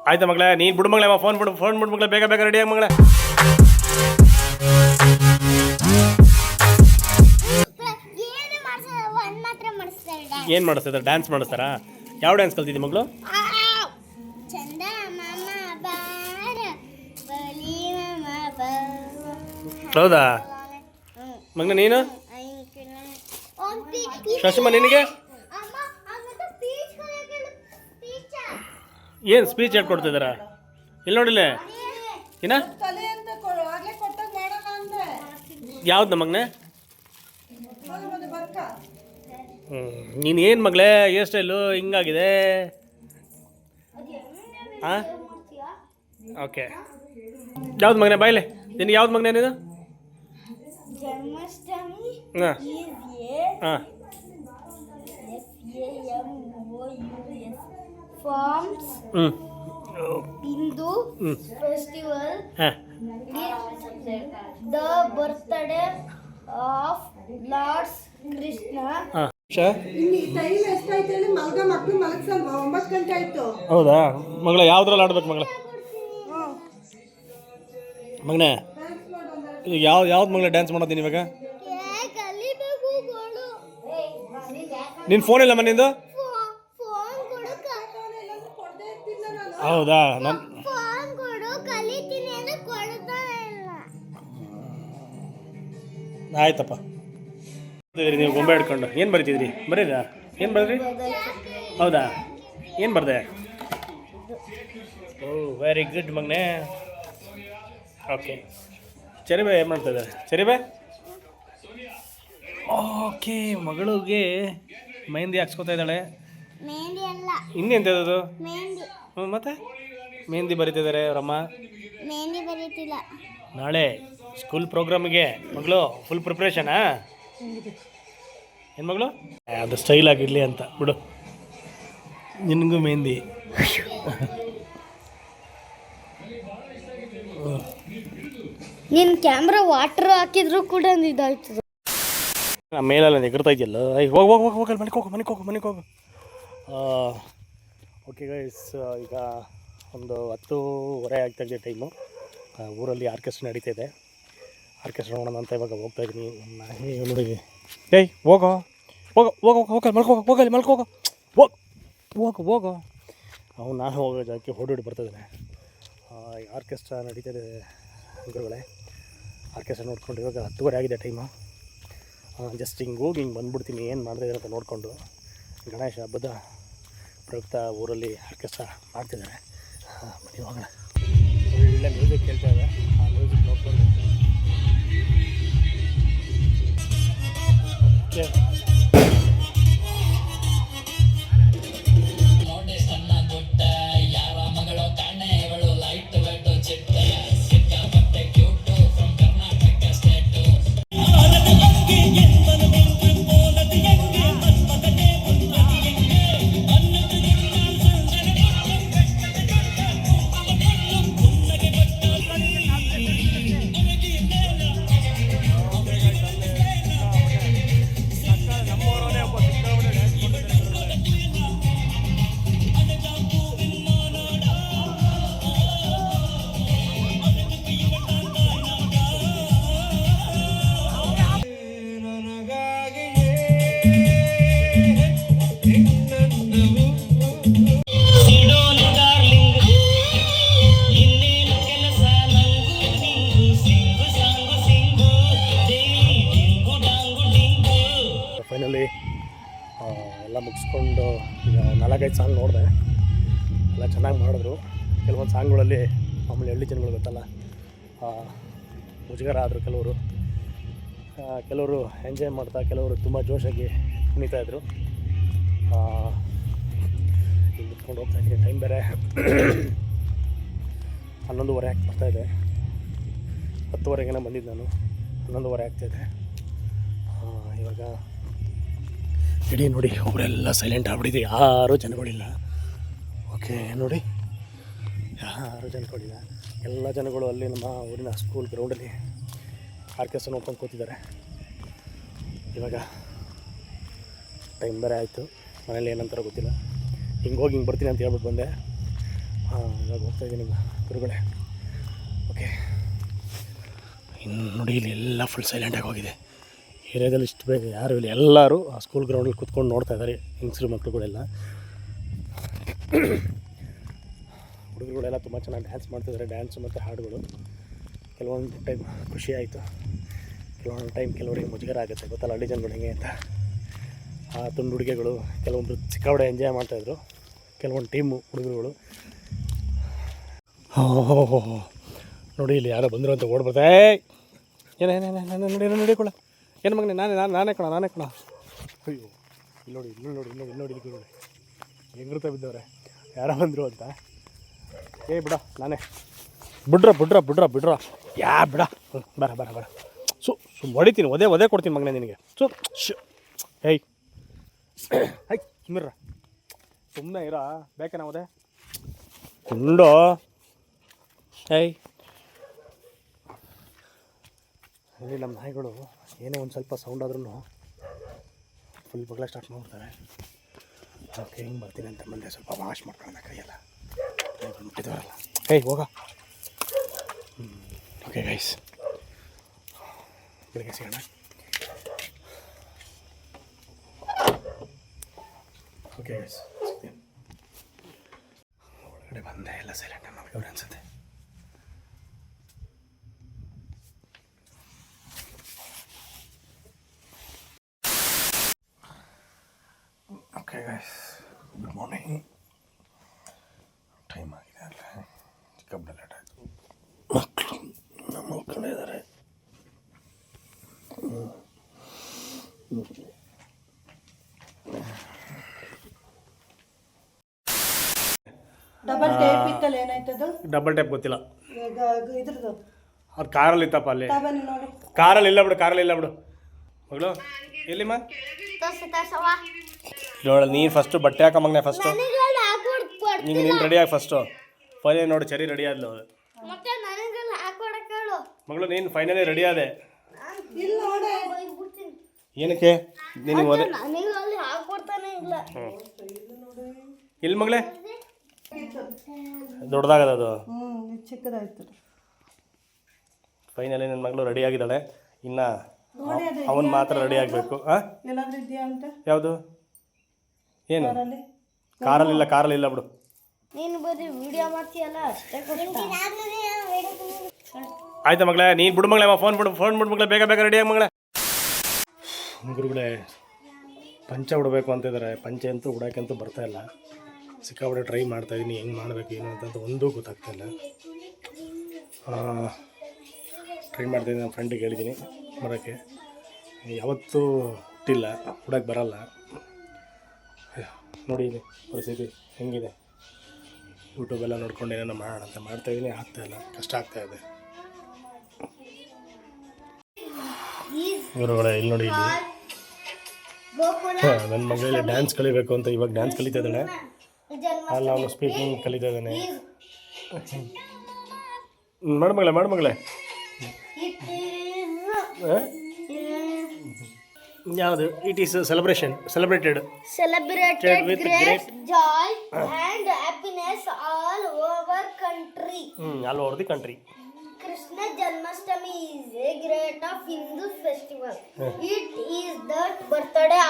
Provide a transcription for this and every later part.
ಆಯ್ತಾ ಮಗಳೇ, ನೀನು ಬಿಡು ಮಗಳೇ, ಫೋನ್ ಬಿಡು ಮಗಳೇ, ಬೇಗ ಬೇಗ ರೆಡಿ ಆಗಿ ಮಗಳೇ. ಏನು ಮಾಡಿಸ್ತಾರೆ? ಡ್ಯಾನ್ಸ್ ಮಾಡಿಸ್ತಾರಾ? ಯಾವ ಡ್ಯಾನ್ಸ್ ಕಲ್ತಿದ್ದಿ ಮಗಳು? ಹೌದಾ ಮಗನ? ನೀನು ಶಶಿಮ, ನಿನಗೆ ಏನು ಸ್ಪೀಚ್ ಹೇಳ್ಕೊಡ್ತಿದ್ದಾರಾ? ಇಲ್ಲಿ ನೋಡಿಲ್ಲ ಏನ ಯಾವ್ದು ನಮ್ಮ ಮಗನೇ? ನೀನು ಏನು ಮಗಳೇ ಹೇರ್ ಸ್ಟೈಲು ಹಿಂಗಾಗಿದೆ? ಹಾಂ ಓಕೆ. ಯಾವ್ದು ಮಗನೇ ಬಾಯ್ಲೆ? ನಿನಗೆ ಯಾವ್ದು ಮಗನೇ ನೀನು? ಹಾಂ ಹಾಂ Hindu festival, the birthday of Lord Krishna. ಹೌದಾ ಮಗಳ? ಯಾವ್ದ್ರಲ್ಲಿ ಆಡ್ಬೇಕು ಮಗಳ? ಮಗನೇ ಈಗ ಯಾವ್ದು ಮಗಳ ಡ್ಯಾನ್ಸ್ ಮಾಡೋದು ಇವಾಗ? ನಿನ್ನ ಫೋನ್ ಇಲ್ಲ ಮನೆಯಿಂದ? ಹೌದಾ? ಆಯ್ತಪ್ಪ. ನೀವು ಗೊಂಬೆ ಹಿಡ್ಕೊಂಡು ಏನು ಬರೀತಿದ್ರಿ? ಬರೀರಾ? ಏನು ಬರೀರಿ? ಹೌದಾ? ಏನು ಬರ್ದೆ? ಓ ವೆರಿ ಗುಡ್ ಮಗನೇ. ಓಕೆ. ಚೆರಿಬೆ ಏನು ಮಾಡ್ತಾಯಿದ್ದೆ? ಚೆರಿಬೆ ಓಕೆ. ಮಗಳಿಗೆ ಮೆಹಂದಿ ಹಾಕ್ಸ್ಕೊತಾ ಇದ್ದಾಳೆ. ಇನ್ನೆಂತದ್ದು? ಹ್ಞೂ ಮತ್ತೆ ಮೆಹಂದಿ ಬರೀತಿದ್ದಾರೆ ಅವರಮ್ಮ. ನಾಳೆ ಸ್ಕೂಲ್ ಪ್ರೋಗ್ರಾಮಿಗೆ ಮಗಳು ಫುಲ್ ಪ್ರಿಪ್ರೇಷನಾ? ಏನು ಮಗಳು? ಅದು ಸ್ಟೈಲ್ ಆಗಿರಲಿ ಅಂತ ಬಿಡು. ನಿನಗೂ ಮೆಹಂದಿ. ನಿನ್ನ ಕ್ಯಾಮ್ರಾ ವಾಟರ್ ಹಾಕಿದ್ರು ಕೂಡ ಇದಾಯ್ತದೆ. ಮೇಲೆಲ್ಲ ಎಗರ್ತಾ ಇದೆಯಲ್ಲ. ಹೋಗಿ ಮನೆಗೆ ಹೋಗು. ಓಕೆ ಗೈಸ್, ಈಗ ಒಂದು 10:30 ಆಗ್ತಾಯಿದೆ ಟೈಮು. ಊರಲ್ಲಿ ಆರ್ಕೆಸ್ಟ್ರಾ ನಡೀತಾಯಿದೆ. ಆರ್ಕೆಸ್ಟ್ರಾ ನೋಡೋಣ ಅಂತ ಇವಾಗ ಹೋಗ್ತಾಯಿದ್ದೀನಿ. ನೋಡಿ ಏಯ್ ಹೋಗೋ ಅವ್ನು ನಾನು ಹೋಗೋ ಜಾಗಕ್ಕೆ ಹೊರಡಿ ಬರ್ತಾಯಿದ್ದಾನೆ. ಆರ್ಕೆಸ್ಟ್ರಾ ನಡೀತಾಯಿದೆ ಗುರುಗಳೇ. ಆರ್ಕೆಸ್ಟ್ರಾ ನೋಡ್ಕೊಂಡು ಇವಾಗ 10:30 ಆಗಿದೆ ಟೈಮು. ಜಸ್ಟ್ ಹಿಂಗೆ ಹೋಗಿ ಬಂದ್ಬಿಡ್ತೀನಿ ಏನು ಮಾಡ್ತಾಯಿದ್ದಾರೆ ಅಂತ ನೋಡಿಕೊಂಡು. ಗಣೇಶ ಹಬ್ಬದ ಪ್ರಯುಕ್ತ ಊರಲ್ಲಿ ಆರ್ಕೆಸ್ಟ್ರಾ ಮಾಡ್ತಿದ್ದಾರೆ. ಬನ್ನಿ ಹೋಗೋಣ. ಒಳ್ಳೆ ಮ್ಯೂಸಿಕ್ ಕೇಳ್ತಾ ಇದೆ. ಆ ಮ್ಯೂಸಿಕ್ ನೋಡ್ಕೊಂಡು ಫೈನಲಿ ಎಲ್ಲ ಮುಗಿಸ್ಕೊಂಡು ಈಗ 4-5 ಸಾಂಗ್ ನೋಡಿದೆ. ಎಲ್ಲ ಚೆನ್ನಾಗಿ ಮಾಡಿದ್ರು. ಕೆಲವೊಂದು ಸಾಂಗ್ಗಳಲ್ಲಿ ಮಾಮೂಲಿ ಹಳ್ಳಿ ಜನಗಳು ಗೊತ್ತಲ್ಲ, ಮುಜುಗರ ಆದರು ಕೆಲವರು ಎಂಜಾಯ್ ಮಾಡ್ತಾ, ಕೆಲವರು ತುಂಬ ಜೋಶಾಗಿ ಕುಣಿತಾಯಿದ್ರು. ಈಗ ಮುಟ್ಕೊಂಡು ಹೋಗ್ತಾಯಿದ್ದೀನಿ. ಟೈಮ್ ಬೇರೆ 11:30 ಆಗ್ತಾ ಬರ್ತಾಯಿದೆ. 10:30 ಬಂದಿದ್ದು ನಾನು. 11:30 ಆಗ್ತಾಯಿದೆ ಇವಾಗ. ಇಡೀ ನೋಡಿ ಒಬ್ಬರೆಲ್ಲ ಸೈಲೆಂಟ್ ಆಗ್ಬಿಟ್ಟಿದೆ. ಯಾರೂ ಜನಗಳಿಲ್ಲ. ಓಕೆ ನೋಡಿ, ಯಾರೂ ಜನಗಳಿಲ್ಲ. ಎಲ್ಲ ಜನಗಳು ಅಲ್ಲಿ ನಮ್ಮ ಊರಿನ ಸ್ಕೂಲ್ ಗ್ರೌಂಡಲ್ಲಿ ಆರ್ಕೆಸ್ಟ್ರಾ ನೋಡ್ಕೊಂಡು ಕೂತಿದ್ದಾರೆ. ಇವಾಗ ಟೈಮ್ ಬೇರೆ ಆಯಿತು, ಮನೇಲಿ ಏನಂತಾರೋ ಗೊತ್ತಿಲ್ಲ. ಹಿಂಗೆ ಹೋಗಿ ಹಿಂಗೆ ಬರ್ತೀನಿ ಅಂತ ಹೇಳ್ಬಿಟ್ಟು ಬಂದೆ. ಇವಾಗ ಹೋಗ್ತಾಯಿದ್ದೀನಿ ಗುರುಗಳೇ. ಓಕೆ, ಇನ್ನು ನೋಡಿ ಇಲ್ಲಿ ಎಲ್ಲ ಫುಲ್ ಸೈಲೆಂಟಾಗಿ ಹೋಗಿದೆ. ಏರಿಯಾದಲ್ಲಿ ಇಷ್ಟು ಬೇಗ ಯಾರು ಇಲ್ಲ, ಎಲ್ಲರೂ ಆ ಸ್ಕೂಲ್ ಗ್ರೌಂಡಲ್ಲಿ ಕೂತ್ಕೊಂಡು ನೋಡ್ತಾ ಇದ್ದಾರೆ, ಹೆಂಗಸರು ಮಕ್ಕಳುಗಳೆಲ್ಲ. ಹುಡುಗರುಗಳೆಲ್ಲ ತುಂಬ ಚೆನ್ನಾಗಿ ಡ್ಯಾನ್ಸ್ ಮಾಡ್ತಿದ್ದಾರೆ. ಡ್ಯಾನ್ಸು ಮತ್ತು ಹಾಡುಗಳು ಕೆಲವೊಂದು ಟೈಮ್ ಖುಷಿ ಆಯಿತು, ಕೆಲವೊಂದು ಟೈಮ್ ಕೆಲವರಿಗೆ ಮುಜುಗರ ಆಗುತ್ತೆ, ಗೊತ್ತಲ್ಲ ಹಳ್ಳಿ ಜನಗಳು ಹೆಂಗೆ ಅಂತ. ಆ ತುಂಡು ಹುಡುಗಿಗಳು ಕೆಲವೊಬ್ಬರು ಸಿಕ್ಕಾಪಟ್ಟೆ ಎಂಜಾಯ್ ಮಾಡ್ತಾಯಿದ್ರು, ಕೆಲವೊಂದು ಟೀಮು ಹುಡುಗರುಗಳು. ಓಹೋ ನೋಡಿ ಇಲ್ಲಿ ಯಾರೋ ಬಂದರು ಅಂತ ಓಡ್ಬರ್ತಾ. ಏನೇನೇನೇ ನೋಡಿ ನೋಡಿಕೊಳ್ಳ, ಏನು ಮಗನೇ ನಾನೇ ಕಣ. ಅಯ್ಯೋ ಇಲ್ಲಿ ನೋಡಿ ಗುರುಗಳು ಹೆಂಗಿರ್ತಾ ಬಿದ್ದವ್ರೆ, ಯಾರೋ ಬಂದರು ಅಂತ. ಬಿಡ ನಾನೇ ಬಿಡ್ರ ಯಾ ಬಿಡ, ಬರ ಹೊಡಿತೀನಿ, ಒದೆ ಕೊಡ್ತೀನಿ ಮಗನೇ ನಿನಗೆ. ಏಯ್ ಸುಮ್ಮಿರ್ರ, ಸುಮ್ಮನೆ ಇರ, ಬೇಕೇನಾ ಒದೆ ಕುಂಡೋ. ಏಯ್ ಇಲ್ಲಿ ನಮ್ಮ ನಾಯಿಗಳು ಏನೇ ಒಂದು ಸ್ವಲ್ಪ ಸೌಂಡ್ ಆದ್ರೂ ಫುಲ್ ಬಗ್ಲ ಸ್ಟಾರ್ಟ್ ಮಾಡ್ತಾರೆ. ಓಕೆ, ಹಿಂಗೆ ಬರ್ತೀನಿ ಅಂತ ಬಂದೆ, ಸ್ವಲ್ಪ ವಾಶ್ ಮಾಡ್ಕೊಳ್ಳೋಣ ಕೈಯೆಲ್ಲ, ಬಂದ್ಬಿಟ್ಟಿದವರಲ್ಲ. ಹೋಗ. ಓಕೆ ಗೈಸ್, ಬೆಳಿಗ್ಗೆ ಸಿಗೋಣ. ಓಕೆ ಗೈಸ್, ಸಿಗ್ತೀನಿ. ಒಳಗಡೆ ಬಂದೆ, ಎಲ್ಲ ಸೈಲೆಂಟ್ ಮಾಡ್ಕೊಂಡ್ರೆ ಅನ್ಸುತ್ತೆ. Okay guys, good morning. Time ಆಗಿದೆ ಅಲ್ಲ, ಚಿಕ್ಕಬ್ಬ ಲೇಟ್ ಆಯಿತು. ಮಕ್ಕಳು ನಮ್ಮ ಮಕ್ಕಳೇ ಇದ್ದಾರೆ. ಡಬಲ್ ಟೇಪ್ ಇತ್ತಲ್ಲ, ಏನಾಯ್ತದು? ಡಬಲ್ ಟೇಪ್ ಗೊತ್ತಿಲ್ಲ, ಇದ್ರದ್ದು ಅವ್ರು ಕಾರಲ್ಲಿ ಇತ್ತಪ್ಪ. ಅಲ್ಲಿ ನೋಡಿ, ಕಾರಲ್ಲಿ ಇಲ್ಲ ಬಿಡು ಮಗಳು. ಎಲ್ಲಿಮ್ಮ ನೋಡ, ನೀನು ಫಸ್ಟು ಬಟ್ಟೆ ಹಾಕಮಗ್ನೆ. ಫಸ್ಟು ನೀನು ರೆಡಿಯಾಗಿ ಫಸ್ಟು ಫೈನಲಿ ನೋಡಿ, ಚರಿ ರೆಡಿ ಆದ್ಲು ಮಗಳು. ನೀನು ಫೈನಲಿ ರೆಡಿ ಆದೆ. ಏನಕ್ಕೆ ನಿನಗೆ ಓದೆ ಇಲ್ಲಿ ಮಗಳೇ? ದೊಡ್ಡದಾಗದ ಅದು, ಚಿಕ್ಕದಾಯ್ತು. ಫೈನಲಿ ನನ್ನ ಮಗಳು ರೆಡಿ ಆಗಿದ್ದಾಳೆ. ಇನ್ನು ಅವನು ಮಾತ್ರ ರೆಡಿ ಆಗಬೇಕು. ಯಾವುದು? ಏನು? ಕಾರಲ್ಲಿಲ್ಲ ಬಿಡು. ನೀನು ಬರೀ ವಿಡಿಯೋ ಮಾಡ್ತೀಯಲ್ಲ ಅಷ್ಟೇ. ಆಯ್ತಾ ಮಗಳೇ? ನೀನು ಬಿಡು ಮಗಳೇ, ಫೋನ್ ಬಿಡು ಮಗಳೇ, ಬೇಗ ರೆಡಿಯಾಗಿ ಮಗಳೇ. ಗುರುಗಳೇ ಪಂಚೆ ಉಡಬೇಕು ಅಂತಿದ್ದಾರೆ. ಪಂಚೆ ಅಂತೂ ಉಡೋಕ್ಕಂತೂ ಬರ್ತಾಯಿಲ್ಲ. ಸಿಕ್ಕಾಪಟ್ಟೆ ಟ್ರೈ ಮಾಡ್ತಾಯಿದ್ದೀನಿ, ಹೆಂಗೆ ಮಾಡಬೇಕು ಏನು ಅಂತ ಒಂದೂ ಗೊತ್ತಾಗ್ತಾಯಿಲ್ಲ. ಟ್ರೈ ಮಾಡ್ತಾಯಿದ್ದೀನಿ. ನನ್ನ ಫ್ರೆಂಡಿಗೆ ಹೇಳಿದ್ದೀನಿ ಬರೋಕ್ಕೆ. ಯಾವತ್ತೂ ಹುಟ್ಟಿಲ್ಲ, ಉಡೋಕ್ಕೆ ಬರಲ್ಲ. ನೋಡಿ ಇಲ್ಲಿ ಪರಿಸ್ಥಿತಿ ಹೆಂಗಿದೆ. ಯೂಟ್ಯೂಬೆಲ್ಲ ನೋಡ್ಕೊಂಡು ಏನೇನೋ ಮಾಡೋಣ ಅಂತ ಮಾಡ್ತಾಯಿದ್ದೀನಿ, ಆಗ್ತಾಯಿಲ್ಲ, ಕಷ್ಟ ಆಗ್ತಾಯಿದೆ. ಗುರುಗಳೇ ಇಲ್ಲಿ ನೋಡಿ, ಇಲ್ಲಿ ನನ್ನ ಮಗಳಲ್ಲಿ ಡ್ಯಾನ್ಸ್ ಕಲಿಬೇಕು ಅಂತ ಇವಾಗ ಡ್ಯಾನ್ಸ್ ಕಲಿತಾ ಇದ್ದಾಳೆ. ಅಲ್ಲಿ ಅವನು ಸ್ಪೀಕಿಂಗ್ ಕಲಿತಾ ಇದ್ದಾನೆ. ಮಾಡು ಮಗಳೇ. ಯಾವುದು? It is celebrated with great joy and happiness all over country. all over the country. Krishna Janmashtami is a great of Hindu festival. It is the birthday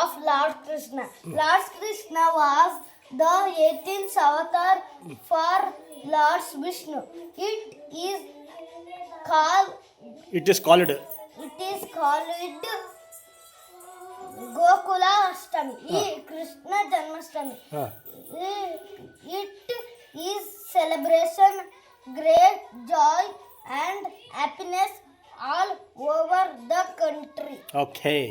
of Lord Krishna. Lord Krishna was the 18th avatar for Lord Vishnu. It is called Gokula Ashtami. Krishna Janmashtami. It is celebration, great joy and happiness all over the country. Okay.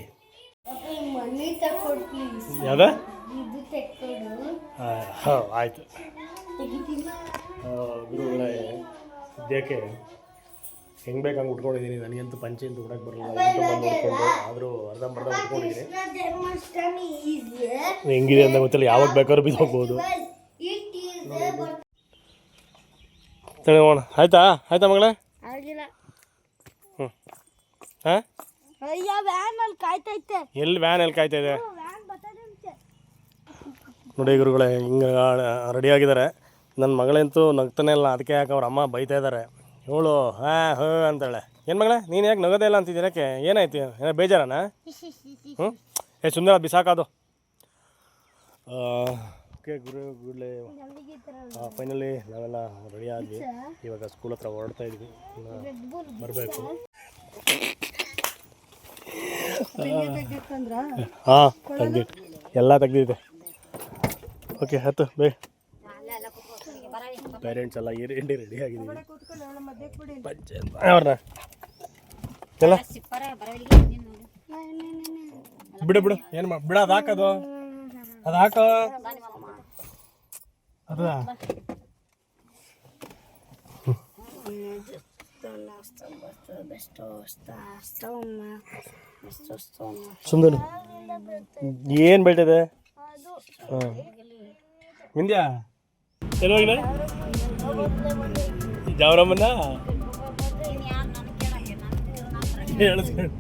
Money ತಕ್ಕೊಡು please. ಯಾವ್ದು? ಇದು ತಕ್ಕೊಡು. ಆಯಿತು. ಗುರುಗಳೇ ಸದ್ಯಕ್ಕೆ ಹೆಂಗೆ ಬೇಕಂಗೆ ಉಟ್ಕೊಂಡಿದ್ದೀನಿ. ನನಗಂತೂ ಪಂಚೆ ಅಂತ ಉಡಕ್ಕೆ ಬರಲ್ಲ, ಯೂಟ್ಯೂಬಲ್ಲಿ ನೋಡಿಕೊಂಡು ಆದರೂ ಅರ್ಧಂಬರ್ಧ ಉಟ್ಕೊಂಡಿದ್ದೀನಿ. ಹೆಂಗಿದೆ ಅಂತ ಗೊತ್ತಿಲ್ಲ, ಯಾವಾಗ ಬೇಕಾದ್ರೂ ಬಿದ್ದೋಗ್ಬೋದು. ಹೋಗೋಣ. ಆಯ್ತಾ ಮಗಳೇ? ಆಗಿಲ್ಲ. ಹಾಂ ಅಯ್ಯ ವ್ಯಾನ್ ಅಲ್ಲಿ ಕಾಯ್ತೈತೆ. ಎಲ್ಲಿ ವ್ಯಾನ್ ಕಾಯ್ತಾ ಇದೆ ವ್ಯಾನ್ ಬರ್ತದೆ. ನೋಡಿ ಗುರುಗಳೇ, ಹಿಂಗೆ ರೆಡಿ ಆಗಿದ್ದಾರೆ. ನನ್ನ ಮಗಳಂತೂ ನಗ್ತಾನೆ ಇಲ್ಲ. ಅದಕ್ಕೆ ಯಾಕೆ ಅವ್ರ ಅಮ್ಮ ಬೈತಾ ಇದ್ದಾರೆ. ಇವಳು ಅಂತಾಳೆ. ಏನು ಮಗಳೇ ನೀನು ಯಾಕೆ ನಗೋದೇ ಇಲ್ಲ ಅಂತಿದ್ದೀರ? ಯಾಕೆ ಏನಾಯ್ತು? ಏನೋ ಬೇಜಾರನಾ? ಹ್ಞೂ ಸುಂದರ ಬಿಸಾಕೋದು. ಓಕೆ ಗುರುಗಳೇ, ಫೈನಲಿ ನಾವೆಲ್ಲ ರೆಡಿ ಆದ್ವಿ. ಇವಾಗ ಸ್ಕೂಲ್ ಹತ್ರ ಹೊರಡ್ತಾ ಇದ್ವಿ. ಬರಬೇಕು. ಹಾಂ ತೆಗ್ದಿಟ್ಟು ಎಲ್ಲ ತೆಗ್ದಿದೆ. ಓಕೆ ಹತ್ತು ಬೇಗ. ಪೇರೆಂಟ್ಸ್ ಎಲ್ಲ ರೆಡಿ ಆಗಿದ್ದೀವಿ. ಅವ್ರನ್ನ ಎಲ್ಲ ಬಿಡು ಏನು ಬಿಡ ಅದು ಹಾಕೋದು ಅದು ಹಾಕೋ ಅದ ಸುಂದರ ಏನು ಬೆಳ್ತಿದೆ? ಹಾಂ ವಿಂದ್ಯಾ ಎಲ್ಲೋಗಿಲ್ಲ ಜಾವರಮ್ಮನ ಹೇಳಿಸ್ಕೊಂಡು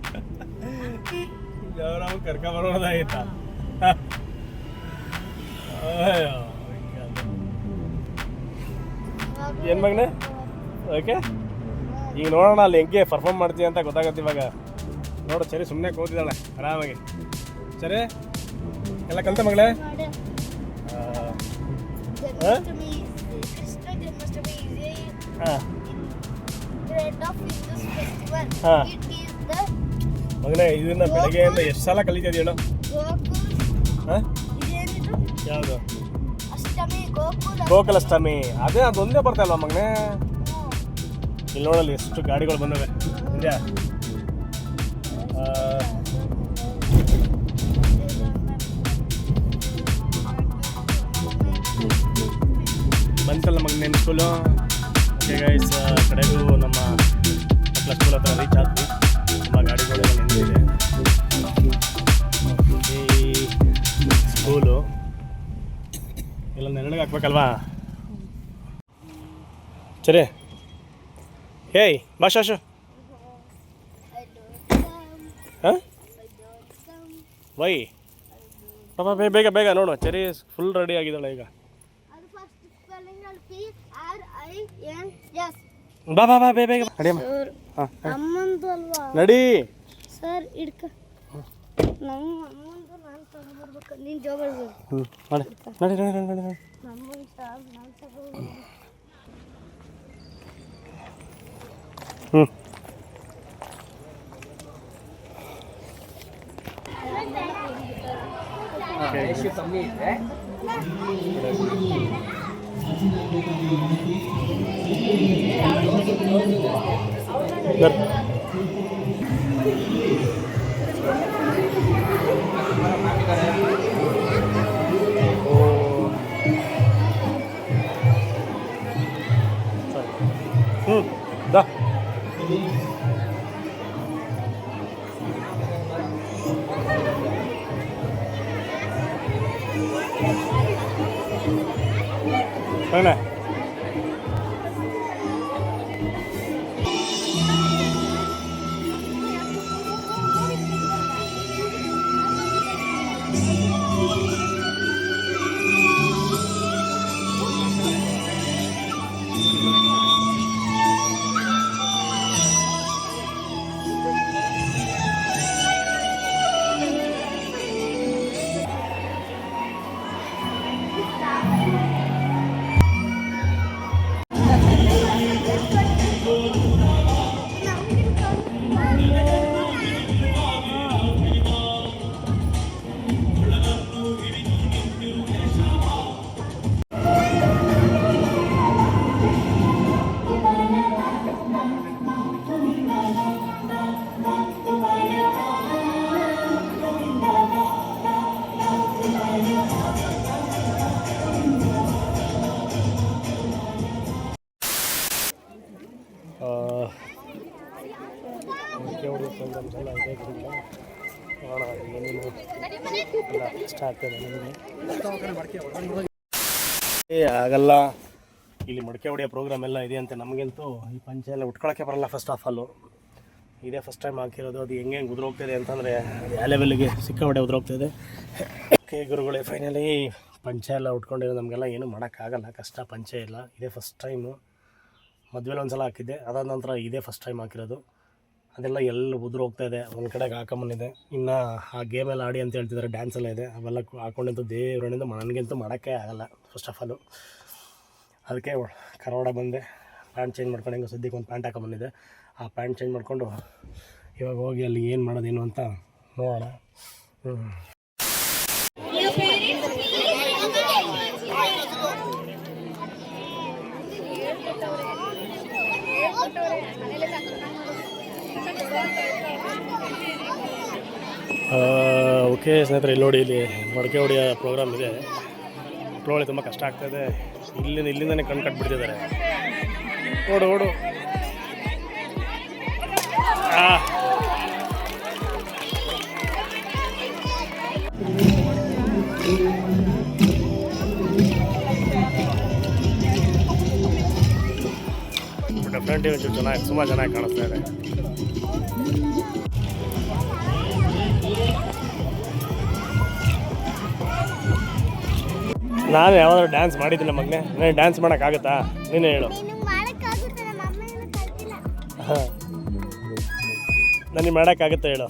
ಜಾವರಮ್ಮ ಕರ್ಕೊಂಬರೋದಾಗಿತ್ತ. ಏನು ಮಗನೇ? ಓಕೆ ಈಗ ನೋಡೋಣ ಅಲ್ಲಿ ಹೆಂಗೆ ಪರ್ಫಾರ್ಮ್ ಮಾಡ್ತೀವಿ ಅಂತ ಗೊತ್ತಾಗತ್ತೆ ಇವಾಗ. ನೋಡು ಸರಿ ಸುಮ್ಮನೆ ಕೂತಿದ್ದಾಳೆ ಆರಾಮಾಗಿ. ಸರಿ ಎಲ್ಲ ಕಲಿತ ಮಗಳೇ? ಮಗನೇ ಇದನ್ನ ಬೆಳಗ್ಗೆಯಿಂದ ಎಷ್ಟು ಸಲ ಕಲಿತಿದ್ಯೇಳು? ಹಾಂ ಯಾವುದು? ಗೋಕುಲಾಷ್ಟಮಿ. ಅದೇ ಅದೊಂದೇ ಬರ್ತಾ ಇಲ್ವಾ ಮಗನೇ? ಇಲ್ಲಿ ನೋಡಲ್ಲಿ ಎಷ್ಟು ಗಾಡಿಗಳು ಬಂದವೆ. ಇದೆಯಾ ಬಂತಲ್ಲ ಮಗನೇ ಸ್ಕೂಲು. ಓಕೆ ಗೈಸ್, ಕಡೆಗೂ ನಮ್ಮ ಮಕ್ಕಳ ಸ್ಕೂಲ್ ಹತ್ರ ರೀಚ್ ಆದ್ವಿ. ನಮ್ಮ ಗಾಡಿಗಳೆಲ್ಲ ನಿಂತಿದೆ. ಈ ಸ್ಕೂಲು ಎಲ್ಲ ನೆರಳಿಗೆ ಹಾಕ್ಬೇಕಲ್ವಾ? ಸರಿ ಹೇಯ್ ಭಾಷಾಶು. ಹಾಂ ವೈ ಪಾಪ ಬೇಗ ಬೇಗ ನೋಡು. ಚರಿ ಫುಲ್ ರೆಡಿ ಆಗಿದ್ದಾಳೆ ಈಗ. ಬಾ ಬಾ ಬಾ ಬೇಗ ಬೇಗ ನಡಿ. ಸರ್ ಇಡ್ಕ ನಮ್ಮ ಅಮ್ಮಂದು ನಾನು ತಗೊಂಡ್ಬರ್ಬೇಕು. ನೀನು ಜೋಬಲ್ಲಿ ನಡಿ ನಡಿ ನಡಿ ನಡಿ ನಡಿ. ನಮ್ಮಂದು ಸರ್ ನಾನು ತಗೊಂಡು ಕಮ್ಮಿ ಇದೆ. ದಾ Mana? ಆಗಲ್ಲ, ಇಲ್ಲಿ ಮಡಿಕೆ ಹೊಡೆಯೋ ಪ್ರೋಗ್ರಾಮ್ ಎಲ್ಲ ಇದೆ ಅಂತ. ನಮಗಂತೂ ಈ ಪಂಚೆ ಎಲ್ಲ ಉಟ್ಕೊಳಕ್ಕೆ ಬರಲ್ಲ ಫಸ್ಟ್ ಆಫ್ ಆಲು. ಇದೇ ಫಸ್ಟ್ ಟೈಮ್ ಹಾಕಿರೋದು. ಅದು ಹೆಂಗೆ ಉದುರೋಗ್ತಿದೆ ಅಂತಂದರೆ ಯಾವ ಲೆವೆಲ್ಗೆ ಸಿಕ್ಕಾಪಟ್ಟೆ ಉದುರೋಗ್ತಿದೆ. ಓಕೆ ಗುರುಗಳೇ, ಫೈನಲಿ ಪಂಚೆ ಎಲ್ಲ ಉಟ್ಕೊಂಡಿರೋ ನಮಗೆಲ್ಲ ಏನೂ ಮಾಡೋಕ್ಕಾಗಲ್ಲ, ಕಷ್ಟ. ಪಂಚೆ ಇಲ್ಲ, ಇದೇ ಫಸ್ಟ್ ಟೈಮು. ಮದುವೆಲಿ ಒಂದು ಸಲ ಹಾಕಿದ್ದೆ, ಅದಾದ ನಂತರ ಇದೇ ಫಸ್ಟ್ ಟೈಮ್ ಹಾಕಿರೋದು. ಅದೆಲ್ಲ ಎಲ್ಲ ಉದುರೋಗ್ತಾಯಿದೆ, ಒಂದು ಕಡೆಗೆ ಹಾಕೊಂಬಂದಿದೆ. ಇನ್ನು ಆ ಗೇಮೆಲ್ಲ ಆಡಿ ಅಂತ ಹೇಳ್ತಿದ್ದಾರೆ, ಡ್ಯಾನ್ಸೆಲ್ಲ ಇದೆ, ಅವೆಲ್ಲ ಹಾಕ್ಕೊಂಡಿಂತ ದೇವರಣಿಂದ ನನಗಂತೂ ಮಾಡೋಕ್ಕೆ ಆಗಲ್ಲ ಫಸ್ಟ್ ಆಫ್ ಆಲು. ಅದಕ್ಕೆ ಕರಾವಡ ಬಂದೆ, ಪ್ಯಾಂಟ್ ಚೇಂಜ್ ಮಾಡ್ಕೊಂಡು ಹೆಂಗೆ ಸದ್ಯಕ್ಕೆ ಒಂದು ಪ್ಯಾಂಟ್ ಹಾಕೊಂಬಂದಿದ್ದೆ. ಆ ಪ್ಯಾಂಟ್ ಚೇಂಜ್ ಮಾಡಿಕೊಂಡು ಇವಾಗ ಹೋಗಿ ಅಲ್ಲಿ ಏನು ಮಾಡೋದೇನು ಅಂತ ನೋಡೋಣ. ಓಕೆ ಸ್ನೇಹಿತರೆ, ಇಲ್ಲಿ ನೋಡಿ, ಇಲ್ಲಿ ಮಡಕೆ ಹೊಡೆಯೋ ಪ್ರೋಗ್ರಾಮ್ ಇದೆ. ಮಕ್ಕಳು ತುಂಬ ಕಷ್ಟ ಆಗ್ತಾಯಿದೆ. ಇಲ್ಲಿಂದನೇ ಕಣ್ಣು ಕಟ್ಬಿಡ್ತಿದ್ದಾರೆ. ಓಡು ಓಡು. ಡೆಫಿನೆಟ್ಲಿ ಒಂಚೂರು ಚೆನ್ನಾಗಿ, ತುಂಬ ಚೆನ್ನಾಗಿ ಕಾಣಿಸ್ತಾ ಇದೆ. ನಾನು ಯಾವಾದರೂ ಡ್ಯಾನ್ಸ್ ಮಾಡಿದ್ದಿಲ್ಲ ಮಗನೇ. ನನಗೆ ಡ್ಯಾನ್ಸ್ ಮಾಡೋಕ್ಕಾಗುತ್ತಾ? ನೀನೇ ಹೇಳು. ಹಾಂ, ನನಗೆ ಮಾಡೋಕ್ಕಾಗುತ್ತೆ ಹೇಳು.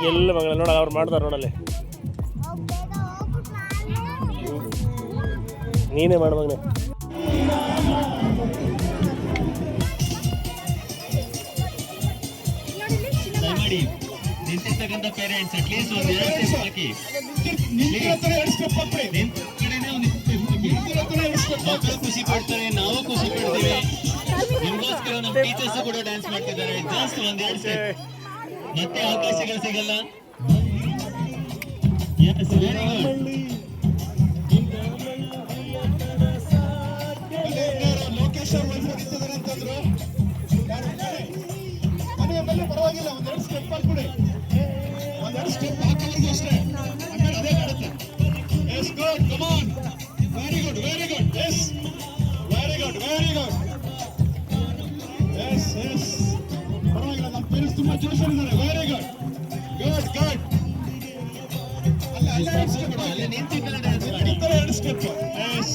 ಎಲ್ಲ ಮಗಳ ನೋಡ, ಅವ್ರು ಮಾಡ್ತಾರೆ ನೋಡಲ್ಲಿ. ನೀನೇ ಮಾಡು ಮಗನೇ. ನಿಂತಿರ್ತಕ್ಕಂಥ ಪೇರೆಂಟ್ಸ್ ಅಟ್ಲೀಸ್ಟ್ ಒಂದು 2 ಸ್ಟೆಪ್ ಹಾಕಿ. ಮಕ್ಕಳು ಖುಷಿ ಪಡ್ತಾರೆ, ನಾವು ಖುಷಿ ಪಡ್ತೀವಿ. ನಿಮಗೋಸ್ಕರ ನಮ್ಮ ಟೀಚರ್ಸ್ ಕೂಡ ಡ್ಯಾನ್ಸ್ ಮಾಡ್ತಿದ್ದಾರೆ. ಜಸ್ಟ್ ಒಂದು 2 ಸ್ಟೆಪ್, ಮತ್ತೆ ಅವಕಾಶಗಳು ಸಿಗಲ್ಲ. S, very good. ಲೋಕೇಶ್ ಅವರು ನಿಂತಿದ್ದಾರೆ ಅಂತಂದ್ರು, ಪರವಾಗಿಲ್ಲ, ಒಂದೆರಡು ಸ್ಟೆಪ್ ಹಾಕ್ಬಿಡಿ. ಒಂದೆರಡು ಸ್ಟೆಪ್ ಹಾಕೋವರೆಗೂ ಅಷ್ಟೇ, ಆಮೇಲೆ ಅದೇ ಕಾಡುತ್ತೆ. Yes, good, come on, very good, very good. Yes, very good, very good. Yes yes, ಪರವಾಗಿಲ್ಲ, ನಮ್ಮ ಪೇರೆಂಟ್ಸ್ ತುಂಬಾ ಜೋಶಲ್ಲಿದ್ದಾರೆ. Very good, good good. ಅಲ್ಲಿ ನಿಂತಿದ್ದಾರೆ, ಡ್ಯಾನ್ಸ್ ಮಾಡಿ. 2 ಸ್ಟೆಪ್. ಎಸ್,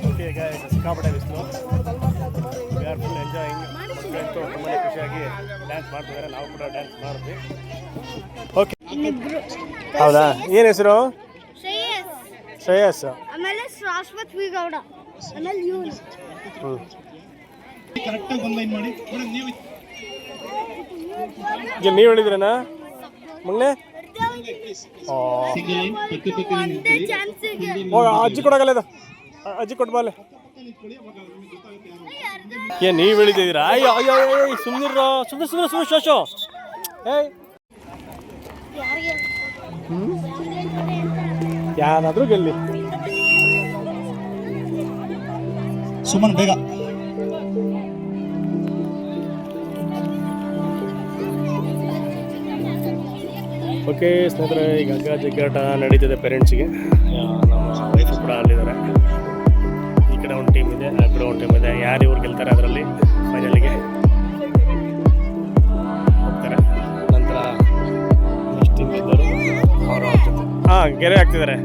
ಓಕೆ ಗಾಯ್ಸ್, ಸಿಕ್ಕಾಪಟ್ಟೆ ಬಿಸಿಲು. We are full enjoying. ಮಕ್ಕಳಂತೂ ತುಂಬಾ ಖುಷಿಯಾಗಿ ಡ್ಯಾನ್ಸ್ ಮಾಡ್ತಿದ್ದಾರೆ, ನಾವು ಕೂಡ ಡ್ಯಾನ್ಸ್ ಮಾಡಿದ್ವಿ. ಓಕೆ, ಹೌದಾ? ಏನು ಹೆಸರು? ಶ್ರೇಯಸ್. ಆಮೇಲೆ ಶಾಶ್ವತ್ ವಿ ಗೌಡ, ಆಮೇಲೆ ಯೂನ್. ಕರೆಕ್ಟಾಗಿ ಒಂದು ಲೈನ್ ಮಾಡಿ ನೀವು. ಈಗ ನೀವು ಹೇಳಿದ್ರೇನಾ ಮಗನೇ? ಹೋಗ, ಅಜ್ಜಿ ಕೊಡೋಗಲ್ಲ ಇದು, ಅಜ್ಜಿ ಕೊಟ್ಬಾಲೆ. ಏನು ನೀವು ಹೇಳಿದ್ದೀರಾ? ಅಯ್ಯೋ ಅಯ್ಯೋ ಅಯ್ಯೋ, ಸುಮ್ಮನಿರೋ, ಸುಮ್ಮನೆ ಶೋಶೋ. ಏಯ್, ಯಾರಾದರೂ ಗೆಲ್ಲಿ. ಸುಮನ್ ಬೇಗ. ಓಕೆ ಸ್ನೇಹಿತರೆ, ಈಗ ಹಗ್ಗ ಜಗ್ಗಾಟ ನಡೀತಿದೆ ಪೇರೆಂಟ್ಸಿಗೆ. ನಮ್ಮ ವೈಫು ಕೂಡ ಅಲ್ಲಿದ್ದಾರೆ. ಈ ಕಡೆ ಒಂದು ಟೀಮ್ ಇದೆ, ಆ ಕಡೆ ಒಂದು ಟೀಮ್ ಇದೆ. ಯಾರು ಇವ್ರು ಗೆಲ್ತಾರೆ ಅದರಲ್ಲಿ ಫೈನಲಿಗೆ ಹೋಗ್ತಾರೆ. ನಂತರ ನೆಕ್ಸ್ಟ್ ಟೀಮ್ ಗೆದ್ದವರು ಅವರು ಹಾಂ ಗೆರೆ ಹಾಕ್ತಿದ್ದಾರೆ.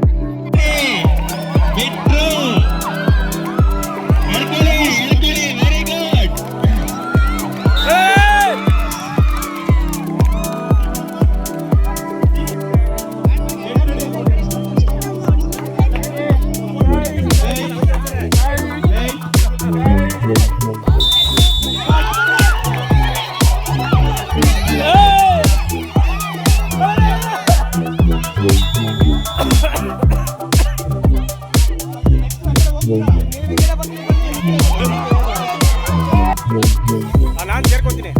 ನಾನು ಸೇರ್ಕೊತೀನಿ.